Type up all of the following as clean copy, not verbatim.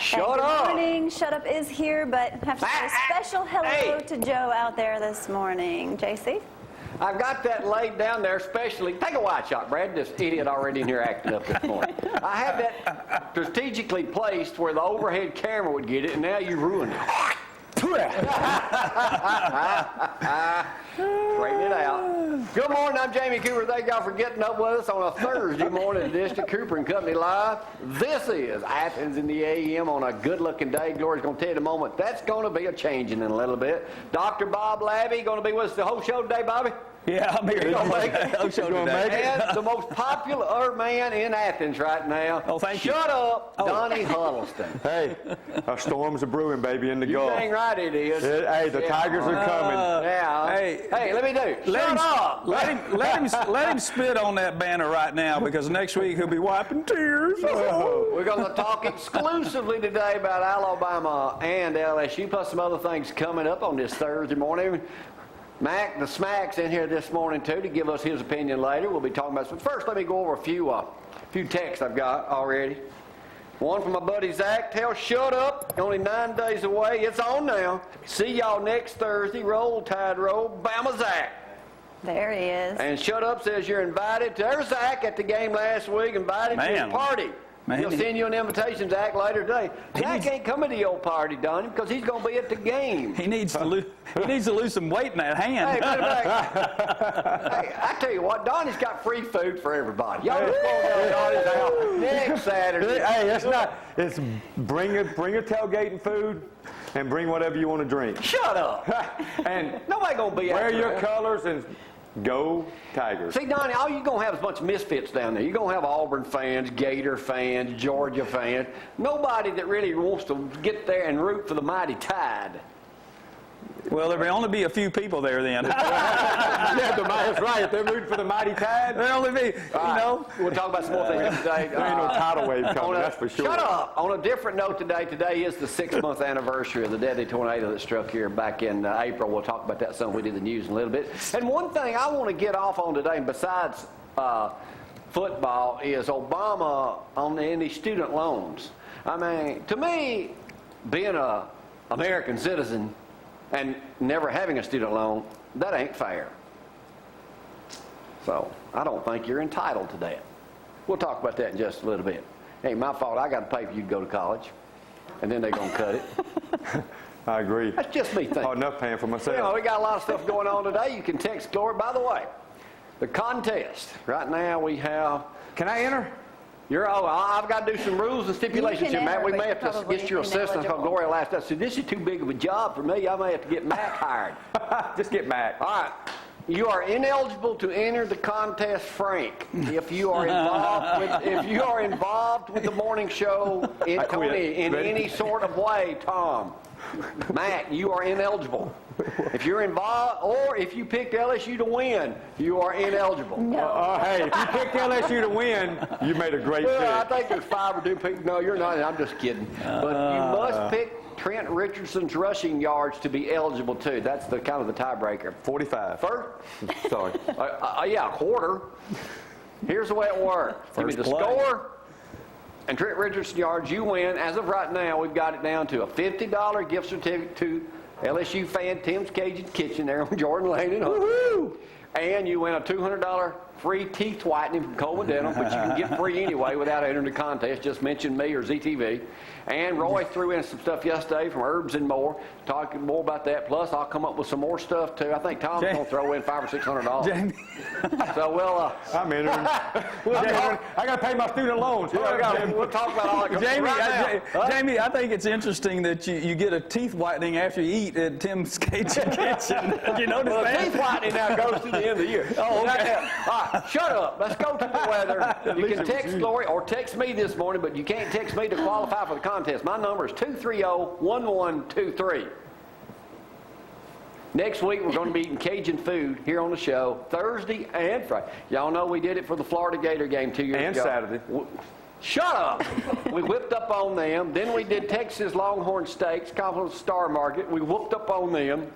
Shut up. Good morning. Shut Up is here, but have to say a special hello to Joe out there this morning. JC? I've got that laid down there specially. Take a wide shot, Brad. This idiot already in here acting up this morning. I have that strategically placed where the overhead camera would get it, and now you ruined it. Straighten it out. Good morning, I'm Jamie Cooper. Thank y'all for getting up with us on a Thursday morning edition of Cooper and Company Live. This is Athens in the AM on a good-looking day. Gloria's going to tell you in a moment that's going to be a changing in a little bit. Dr. Bob Labbe going to be with us the whole show today, Bobby. Yeah, I'm here. And the most popular man in Athens right now. Oh, thank you. Shut up, Donnie Huddleston. Hey, a storm's a brewing, baby, in the Gulf. You dang right it is. Hey, the Tigers are coming. Yeah. Hey, let me do. Shut up. Let him spit on that banner right now, because next week he'll be wiping tears. We're going to talk exclusively today about Alabama and LSU, plus some other things coming up on this Thursday morning. Mac, the Smack's in here this morning, too, to give us his opinion later. We'll be talking about some. First, let me go over a few texts I've got already. One from my buddy Zach. Shut up. Only 9 days away. It's on now. See y'all next Thursday. Roll Tide, roll. Bama Zach. There he is. And Shut Up says you're invited. There's Zach at the game last week, invited to his party. He'll send you an invitation, Zach, later today. Zach ain't coming to your party, Donnie, because he's going to be at the game. He needs to lose some weight in that hand. Hey, hey, I tell you what, Donnie's got free food for everybody. Y'all just go to Donnie's house next Saturday. Hey, it's bring a tailgating food and bring whatever you want to drink. Shut up. And nobody going to be wear out your there. colors and go Tigers. See, Donnie, all you're going to have is a bunch of misfits down there. You're going to have Auburn fans, Gator fans, Georgia fans. Nobody that really wants to get there and root for the mighty Tide. Well, there may only be a few people there then. Yeah, that's right. If they're rooting for the mighty Tide, There'll only be, We'll talk about some more things today. there ain't no tidal wave coming, that's for sure. Shut up. On a different note today is the 6-month anniversary of the deadly tornado that struck here back in April. We'll talk about that some. We did the news in a little bit. And one thing I want to get off on today, besides football, is Obama on any student loans. I mean, to me, being an American citizen and never having a student loan, that ain't fair. So I don't think you're entitled to that. We'll talk about that in just a little bit. It ain't my fault. I got to pay for you to go to college, and then they're going to cut it. I agree. That's just me thinking. Oh, enough paying for myself. You know, we got a lot of stuff going on today. You can text Gloria. By the way, the contest. Right now we have. Can I enter? I've got to do some rules and stipulations here, Matt. We may have to get your assistance because Gloria last us. So this is too big of a job for me. I may have to get Mac hired. Just get Mac. All right. You are ineligible to enter the contest, Frank, if you are involved with the morning show in any sort of way, Tom. Matt, you are ineligible. If you're involved, or if you picked LSU to win, you are ineligible. No. Hey, if you picked LSU to win, you made a great pick. I think there's 5 or 2 people. No, you're not. I'm just kidding. But you must pick Trent Richardson's rushing yards to be eligible too. That's the kind of the tiebreaker. 45. First, Sorry. yeah, a quarter. Here's the way it works. Give me the score and Trent Richardson yards. You win. As of right now, we've got it down to a $50 gift certificate to LSU fan Tim's Cajun Kitchen there on Jordan Lane in Huddleston. And you win a $200 free teeth whitening from Coleman Dental, which you can get free anyway without entering the contest. Just mention me or ZTV. And Roy threw in some stuff yesterday from Herbs and More, talking more about that. Plus, I'll come up with some more stuff too. I think Tom's going to throw in $500 or $600. Jamie. So I'm entering. I got to pay my student loans. We'll talk about all that. Jamie, I think it's interesting that you get a teeth whitening after you eat at Tim's Cajun Kitchen. You notice that? Teeth whitening now goes to the end of the year. Oh, okay. All right, shut up. Let's go to the weather. You can text Gloria or text me this morning, but you can't text me to qualify for the contest. My number is 230-1123. Next week, we're going to be eating Cajun food here on the show, Thursday and Friday. Y'all know we did it for the Florida Gator game 2 years ago. And Saturday. Shut up. We whipped up on them. Then we did Texas Longhorn Steaks, Compliment Star Market. We whooped up on them.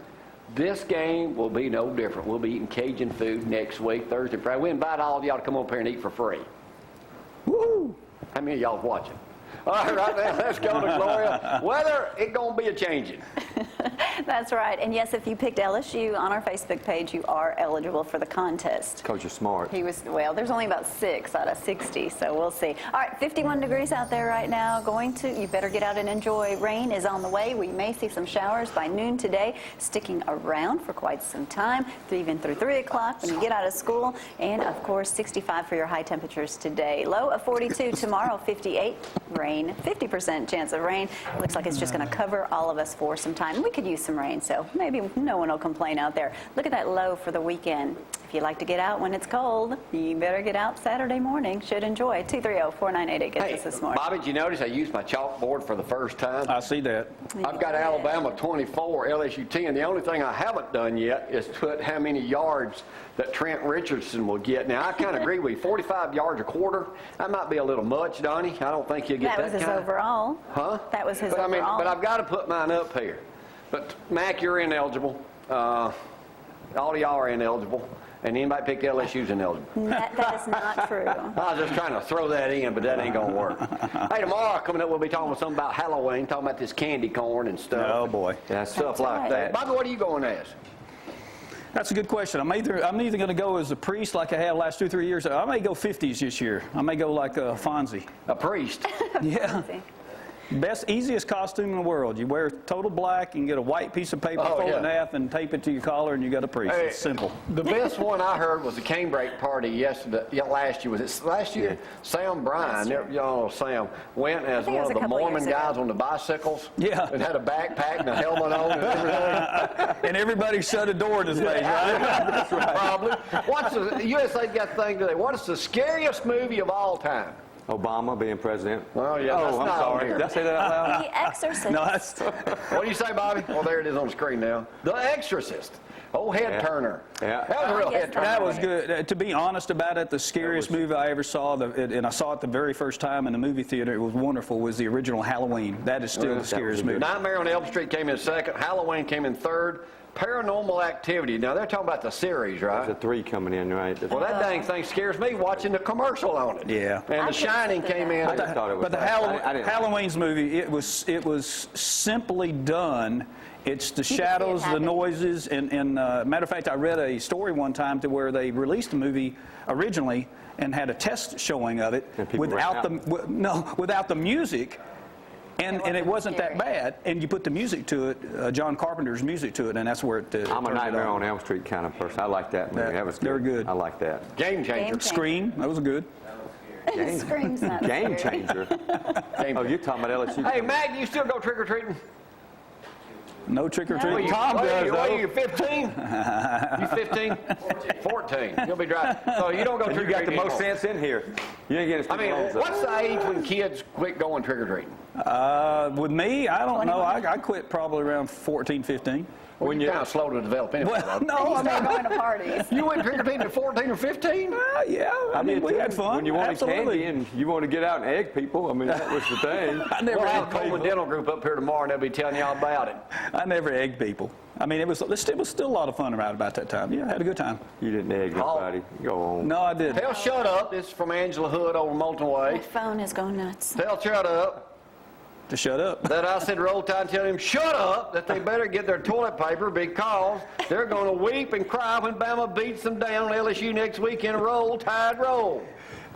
This game will be no different. We'll be eating Cajun food next week, Thursday, Friday. We invite all of y'all to come up here and eat for free. Woo! How many of y'all watching? All right now, let's go to Gloria. Weather, it going to be a changing. That's right. And yes, if you picked LSU on our Facebook page, you are eligible for the contest. Because you're smart. Well, there's only about 6 out of 60, so we'll see. All right, 51 degrees out there right now. You better get out and enjoy. Rain is on the way. We may see some showers by noon today, sticking around for quite some time, even through 3 o'clock when you get out of school. And, of course, 65 for your high temperatures today. Low of 42 tomorrow, 58. Rain, 50% chance of rain. Looks like it's just going to cover all of us for some time. We could use some rain, so maybe no one will complain out there. Look at that low for the weekend. If you like to get out when it's cold, you better get out Saturday morning. Should enjoy. 230-4988 gets us this morning. Bobby, did you notice I used my chalkboard for the first time? I see that. I've got Alabama 24, LSU 10. The only thing I haven't done yet is put how many yards that Trent Richardson will get. Now, I kind of agree with you. 45 yards a quarter, that might be a little much, Donnie. I don't think you'll get that was his overall. Huh? That was his but overall. But I've got to put mine up here. But, Mac, you're ineligible. All of y'all are ineligible. And anybody picked LSU's ineligible. That is not true. I was just trying to throw that in, but that ain't going to work. Hey, tomorrow coming up, we'll be talking with something about Halloween, talking about this candy corn and stuff. Oh, boy. Yeah, stuff like right. that. Bobby, what are you going to ask? That's a good question. I'm either going to go as a priest like I have last 2 or 3 years. I may go 50s this year. I may go like Fonzie. A priest? Yeah. Easiest costume in the world. You wear total black and get a white piece of paper, fold it in half, and tape it to your collar, and you got a priest. Hey, it's simple. The best one I heard was the canebrake party last year. Was it last year? Yeah. Sam Bryan, y'all know Sam, went as one of the Mormon guys on the bicycles. Yeah. And had a backpack and a helmet on and everything. And everybody shut a door in his face, right? That's right. Probably. What's the USA's got the thing today? What is the scariest movie of all time? Obama being president. Well, yeah, that's I'm not sorry. here. Did I say that out loud? The Exorcist. No, that's... What do you say, Bobby? Oh, there it is on the screen now. The Exorcist. Oh, head turner. Yeah. That was a real head turner. That was good. To be honest about it, the scariest movie I ever saw, and I saw it the very first time in the movie theater, it was wonderful, was the original Halloween. That is still the scariest movie. Nightmare on Elm Street came in second. Halloween came in third. Paranormal Activity. Now, they're talking about the series, right? There's a 3 coming in, right? Well, that dang thing scares me watching the commercial on it. Yeah. And The Shining came in. But the Halloween's movie, it was simply done. It's the shadows, the noises, and matter of fact, I read a story one time to where they released the movie originally and had a test showing of it without the music. And it wasn't that bad, and you put the music to it, John Carpenter's music to it, and that's where it I'm a Nightmare on Elm Street kind of person. I like that movie. That was good. They were good. I like that. Game Changer. Scream, that was good. Scream's not Game scary. changer. Oh, you're talking about LSU. Hey, Mag, do you still go trick-or-treating? No trick-or-treating. Tom does, What though. are you, 15? You 15? 14. You'll be driving. So you don't go And you trick-or-treating got the most anymore. sense in here. You ain't getting I mean, what's the age when kids quit going trick-or-treating? With me, I don't know. I quit probably around 14, 15. Well, you're kind of slow to develop anyway. Well, no, I Start mean, going to parties. You went trick-or-treating at 14 or 15? yeah. I mean, we had fun. When you wanted Absolutely. candy and you wanted to get out and egg people, I mean, that was the thing. I never We'll have egged Coleman people. Dental Group up here tomorrow, and they'll be telling you all about it. I never egged people. I mean, it was still a lot of fun right about that time. Yeah, I had a good time. You didn't egg nobody. Go on. No, I didn't. Tell shut up. This is from Angela Hood over Moulton My Way. phone is going nuts. Tell shut up. To shut up. That I said roll tide and tell him shut up, that they better get their toilet paper because they're going to weep and cry when Bama beats them down LSU next week in a roll tide roll.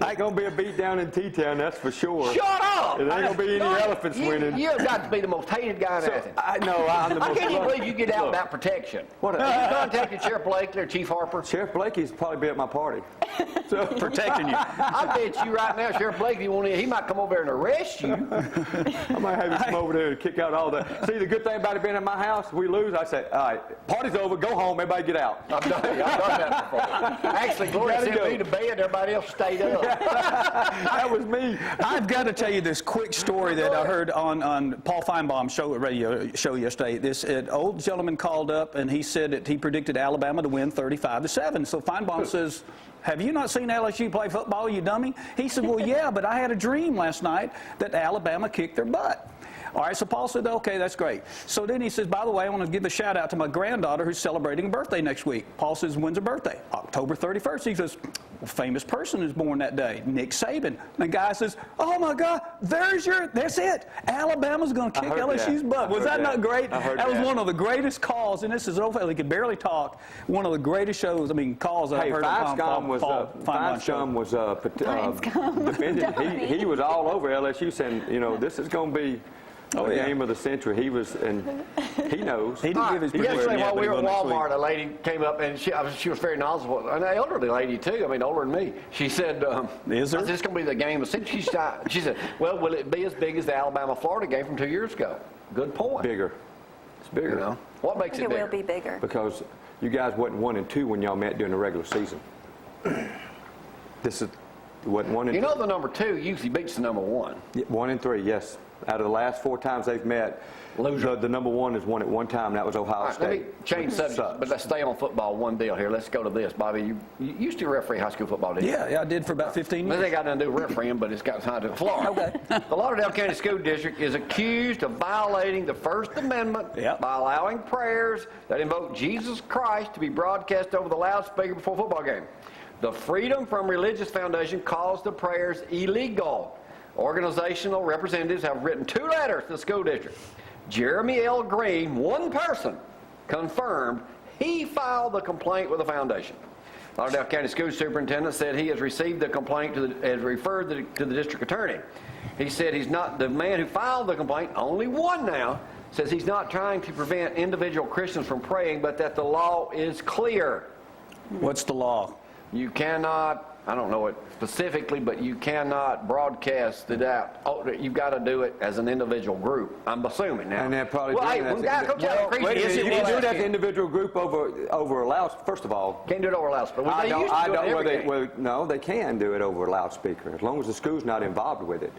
Ain't gonna be a beat down in T-Town, that's for sure. Shut up! It ain't gonna be any elephants winning. You've got to be the most hated guy in Athens. I know, I'm the most. I can't even believe you get out without protection. What Have you contacted Sheriff Blakely or Chief Harper? Sheriff Blakey's probably be at my party. So Protecting you. I bet you right now, Sheriff Blakely, he might come over there and arrest you. I might have him come over there and kick out all that. See, the good thing about it being at my house, we lose, I say, all right, party's over, go home, everybody get out. I've done that before. Actually, Gloria sent me to bed, everybody else stayed up. That was me. I've got to tell you this quick story that I heard on Paul Feinbaum's radio show yesterday. This old gentleman called up and he said that he predicted Alabama to win 35-7. So Feinbaum says, have you not seen LSU play football, you dummy? He said, well, yeah, but I had a dream last night that Alabama kicked their butt. All right, so Paul said, okay, that's great. So then he says, by the way, I want to give a shout out to my granddaughter who's celebrating a birthday next week. Paul says, when's her birthday? October 31st. He says, a famous person is born that day, Nick Saban. The guy says, oh my God, that's it. Alabama's going to kick LSU's butt. Was that not great? That was one of the greatest calls, and this is over, he could barely talk, one of the greatest shows, calls that I've heard of Feinscom was defended. He was all over LSU saying, this is going to be the game of the century. He was, and he knows. He didn't give his yesterday while we were at Walmart, a lady came up, and she was very knowledgeable. An elderly lady, too. Older than me. She said, is there? Is this going to be the game of the century? She said, well, will it be as big as the Alabama-Florida game from 2 years ago? Good point. Bigger. It's bigger. What makes it bigger? It will be bigger. Because you guys wasn't 1 and 2 when y'all met during the regular season. This is wasn't 1 and 2. The number 2 usually beats the number 1. 1 and 3, yes. Out of the last 4 times they've met, the number 1 has won at one time, and that was Ohio State. Let me change subject, but let's stay on football. One deal here. Let's go to this. Bobby, you used to referee high school football, didn't you? Yeah, I did for about 15 years. This ain't got nothing to do with refereeing, but it's got time to Florida. Okay. The Lauderdale County School District is accused of violating the First Amendment by allowing prayers that invoke Jesus Christ to be broadcast over the loudspeaker before a football game. The Freedom from Religious Foundation calls the prayers illegal. Organizational representatives have written 2 letters to the school district. Jeremy L. Green, one person, confirmed he filed the complaint with the foundation. Lauderdale County School Superintendent said he has received the complaint, has referred to the district attorney. He said he's not, the man who filed the complaint, only one now, says he's not trying to prevent individual Christians from praying, but that the law is clear. What's the law? You cannot, I don't know it specifically, but you cannot broadcast it out. Oh, you've got to do it as an individual group, I'm assuming now. And they're probably well, doing you can do it as an individual group over a loudspeaker. First of all, can't do it over a loudspeaker. No, they can do it over a loudspeaker as long as the school's not involved with it.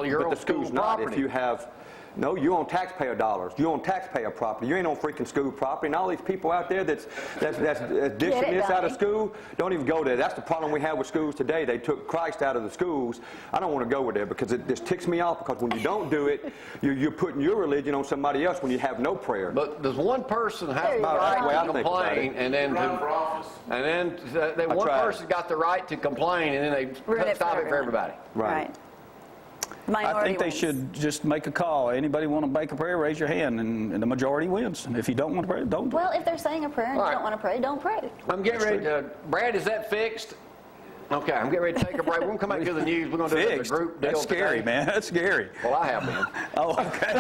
You're on the school's not. property. If you have. No, you own taxpayer dollars. You own taxpayer property. You ain't on freaking school property. And all these people out there that's dishing this out of school, don't even go there. That's the problem we have with schools today. They took Christ out of the schools. I don't want to go there because it just ticks me off, because when you don't do it, you're putting your religion on somebody else when you have no prayer. But does one person have the right to complain, and then one person got the right to complain, and then they stop it for everybody? Right. I think they should just make a call. Anybody want to make a prayer, raise your hand, and the majority wins. And if you don't want to pray, don't do it. Well, if they're saying a prayer and you don't want to pray, don't pray. I'm getting ready to, Brad, is that fixed? Okay, I'm getting ready to take a break. We're going to come back to the news. We're going to do it as a group deal. That's scary, today. man. That's scary. Well, I have been. Oh, okay.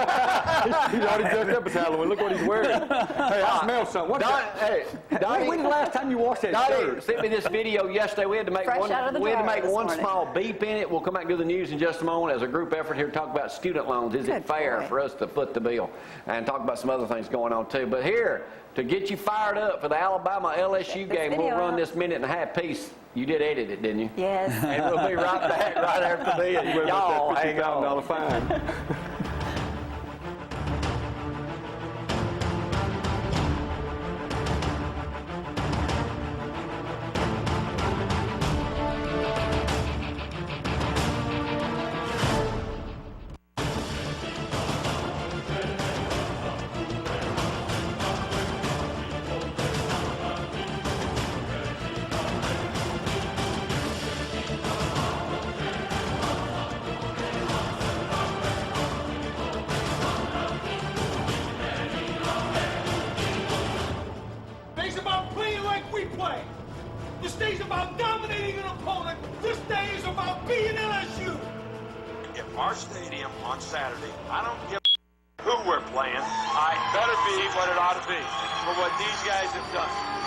He's already dressed up as Halloween. Look what he's wearing. Hey, I smell something. What's that? Hey, Donnie, when's the last time you washed that shirt? Sent me this video yesterday. We had to make one small beep in it. We'll come back to the news in just a moment as a group effort here to talk about student loans. Is it fair for us to foot the bill? And talk about some other things going on, too. But here, to get you fired up for the Alabama-LSU game, we'll run this minute-and-a-half piece. You did edit it, didn't you? Yes. And we'll be right back right after this. Y'all hang on. Fine. This day's about dominating an opponent. This day is about being LSU. At our stadium on Saturday, I don't give a who we're playing. I better be what it ought to be for what these guys have done.